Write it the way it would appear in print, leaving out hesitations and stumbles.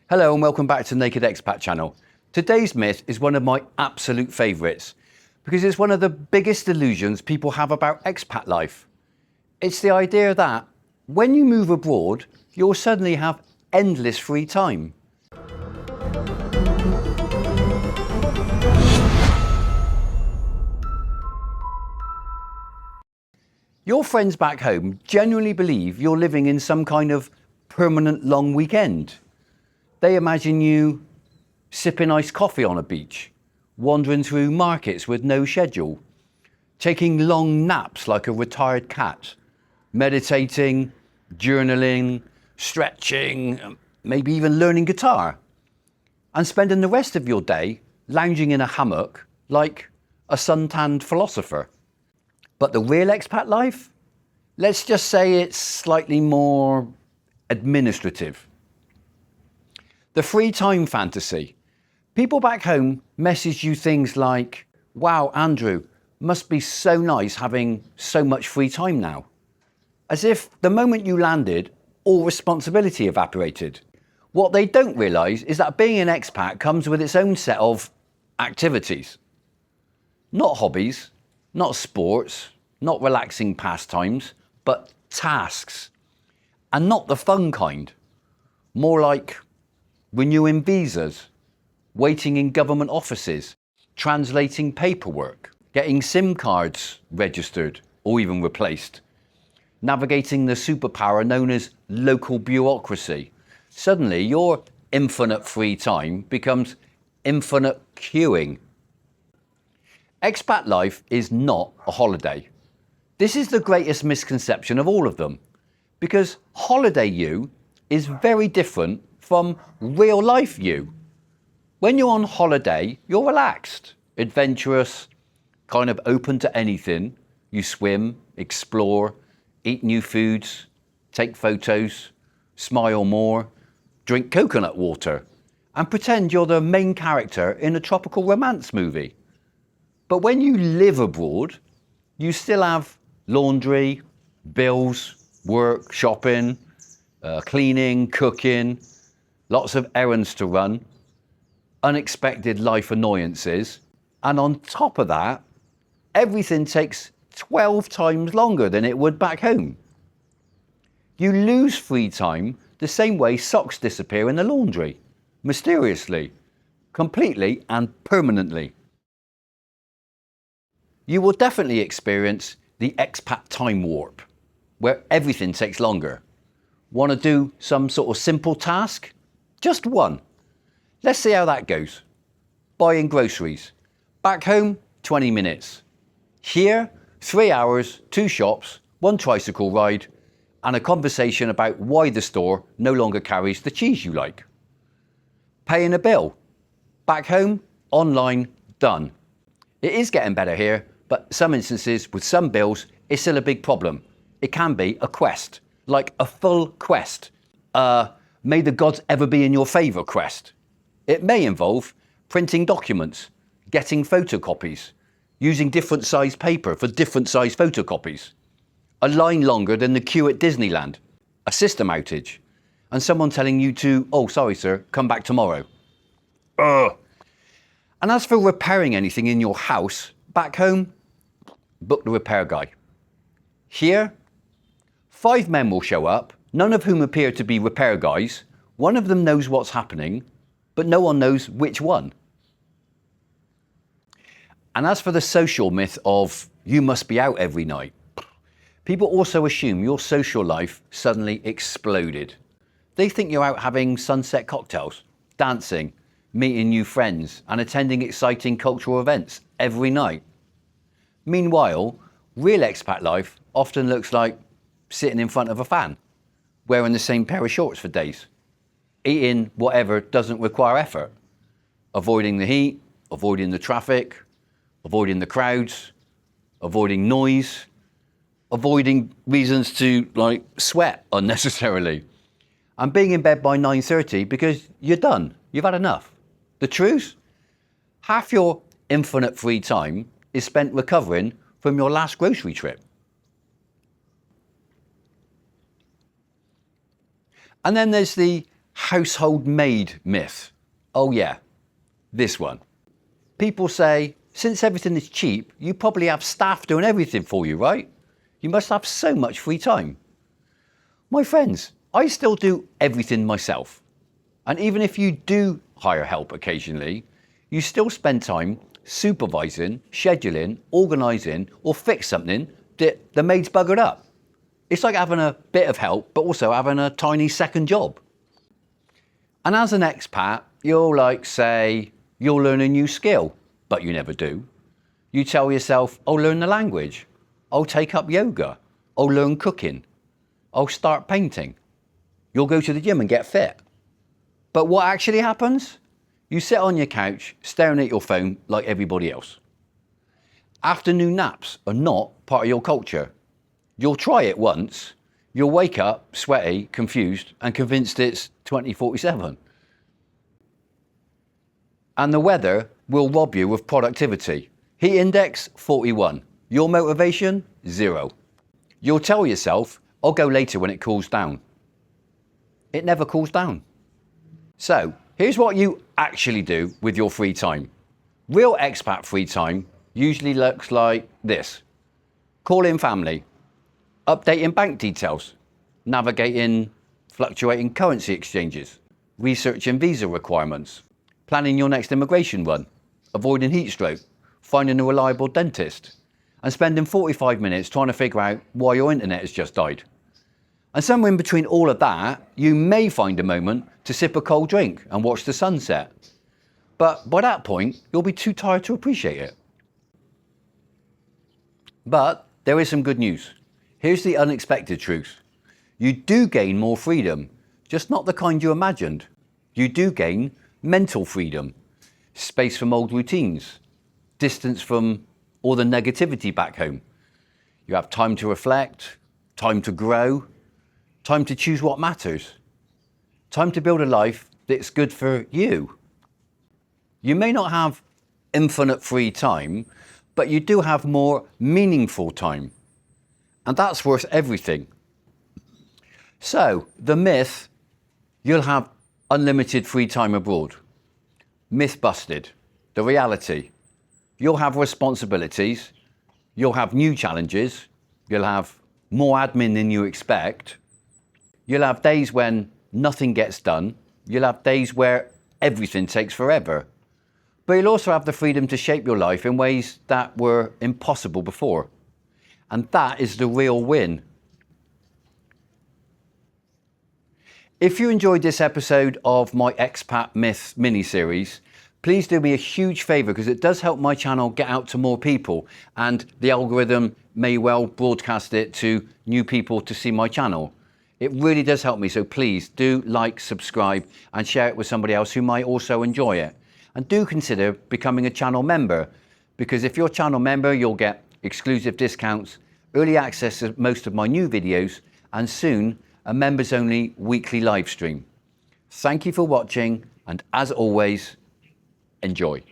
Hello and welcome back to Naked Expat channel. Today's myth is one of my absolute favourites because it's one of the biggest delusions people have about expat life. It's the idea that when you move abroad, you'll suddenly have endless free time. Your friends back home genuinely believe you're living in some kind of permanent long weekend. They imagine you sipping iced coffee on a beach, wandering through markets with no schedule, taking long naps like a retired cat, meditating, journaling, stretching, maybe even learning guitar, and spending the rest of your day lounging in a hammock like a suntanned philosopher. But the real expat life? Let's just say it's slightly more administrative. The free time fantasy. People back home message you things like, "Wow, Andrew, must be so nice having so much free time now." As if the moment you landed, all responsibility evaporated. What they don't realise is that being an expat comes with its own set of activities. Not hobbies, not sports, not relaxing pastimes, but tasks. And not the fun kind. More like renewing visas, waiting in government offices, translating paperwork, getting SIM cards registered or even replaced, navigating the superpower known as local bureaucracy. Suddenly your infinite free time becomes infinite queuing. Expat life is not a holiday. This is the greatest misconception of all of them, because holiday you is very different from real life you. When you're on holiday, you're relaxed, adventurous, kind of open to anything. You swim, explore, eat new foods, take photos, smile more, drink coconut water, and pretend you're the main character in a tropical romance movie. But when you live abroad, you still have laundry, bills, work, shopping, cleaning, cooking, lots of errands to run, unexpected life annoyances, and on top of that, everything takes 12 times longer than it would back home. You lose free time the same way socks disappear in the laundry, mysteriously, completely and permanently. You will definitely experience the expat time warp, where everything takes longer. Want to do some sort of simple task? Just one. Let's see how that goes. Buying groceries. Back home, 20 minutes. Here, 3 hours, 2 shops, 1 tricycle ride, and a conversation about why the store no longer carries the cheese you like. Paying a bill. Back home, online, done. It is getting better here, but some instances with some bills, it's still a big problem. It can be a quest, like a full quest. May the gods ever be in your favour quest. It may involve printing documents, getting photocopies, using different size paper for different size photocopies, a line longer than the queue at Disneyland, a system outage, and someone telling you to, "Oh, sorry sir, come back tomorrow." And as for repairing anything in your house, back home, book the repair guy. Here, 5 men will show up, none of whom appear to be repair guys. One of them knows what's happening, but no one knows which one. And as for the social myth of you must be out every night, people also assume your social life suddenly exploded. They think you're out having sunset cocktails, dancing, meeting new friends, and attending exciting cultural events every night. Meanwhile, real expat life often looks like sitting in front of a fan, wearing the same pair of shorts for days, eating whatever doesn't require effort, avoiding the heat, avoiding the traffic, avoiding the crowds, avoiding noise, avoiding reasons to sweat unnecessarily, and being in bed by 9:30 because you're done, you've had enough. The truth? Half your infinite free time is spent recovering from your last grocery trip. And then there's the household maid myth. Oh yeah, this one. People say, since everything is cheap, you probably have staff doing everything for you, right? You must have so much free time. My friends, I still do everything myself. And even if you do hire help occasionally, you still spend time supervising, scheduling, organising, or fix something that the maid's buggered up. It's like having a bit of help, but also having a tiny second job. And as an expat, you'll say, you'll learn a new skill, but you never do. You tell yourself, I'll learn the language. I'll take up yoga. I'll learn cooking. I'll start painting. You'll go to the gym and get fit. But what actually happens? You sit on your couch staring at your phone like everybody else. Afternoon naps are not part of your culture. You'll try it once. You'll wake up sweaty, confused, and convinced it's 2047. And the weather will rob you of productivity. Heat index 41. Your motivation 0. You'll tell yourself, I'll go later when it cools down. It never cools down. So here's what you actually do with your free time. Real expat free time usually looks like this. Calling family, updating bank details, navigating fluctuating currency exchanges, researching visa requirements, planning your next immigration run, avoiding heat stroke, finding a reliable dentist, and spending 45 minutes trying to figure out why your internet has just died. And somewhere in between all of that, you may find a moment to sip a cold drink and watch the sunset. But by that point, you'll be too tired to appreciate it. But there is some good news. Here's the unexpected truth. You do gain more freedom, just not the kind you imagined. You do gain mental freedom, space from old routines, distance from all the negativity back home. You have time to reflect, time to grow, time to choose what matters, time to build a life that's good for you. You may not have infinite free time, but you do have more meaningful time. And that's worth everything. So, the myth, you'll have unlimited free time abroad. Myth busted. The reality, you'll have responsibilities, you'll have new challenges, you'll have more admin than you expect, you'll have days when nothing gets done, you'll have days where everything takes forever. But you'll also have the freedom to shape your life in ways that were impossible before. And that is the real win. If you enjoyed this episode of my Expat Myth Mini-Series, please do me a huge favour because it does help my channel get out to more people and the algorithm may well broadcast it to new people to see my channel. It really does help me, so please do like, subscribe and share it with somebody else who might also enjoy it. And do consider becoming a channel member, because if you're a channel member, you'll get exclusive discounts, early access to most of my new videos, and soon a members only weekly live stream. Thank you for watching, and as always, enjoy.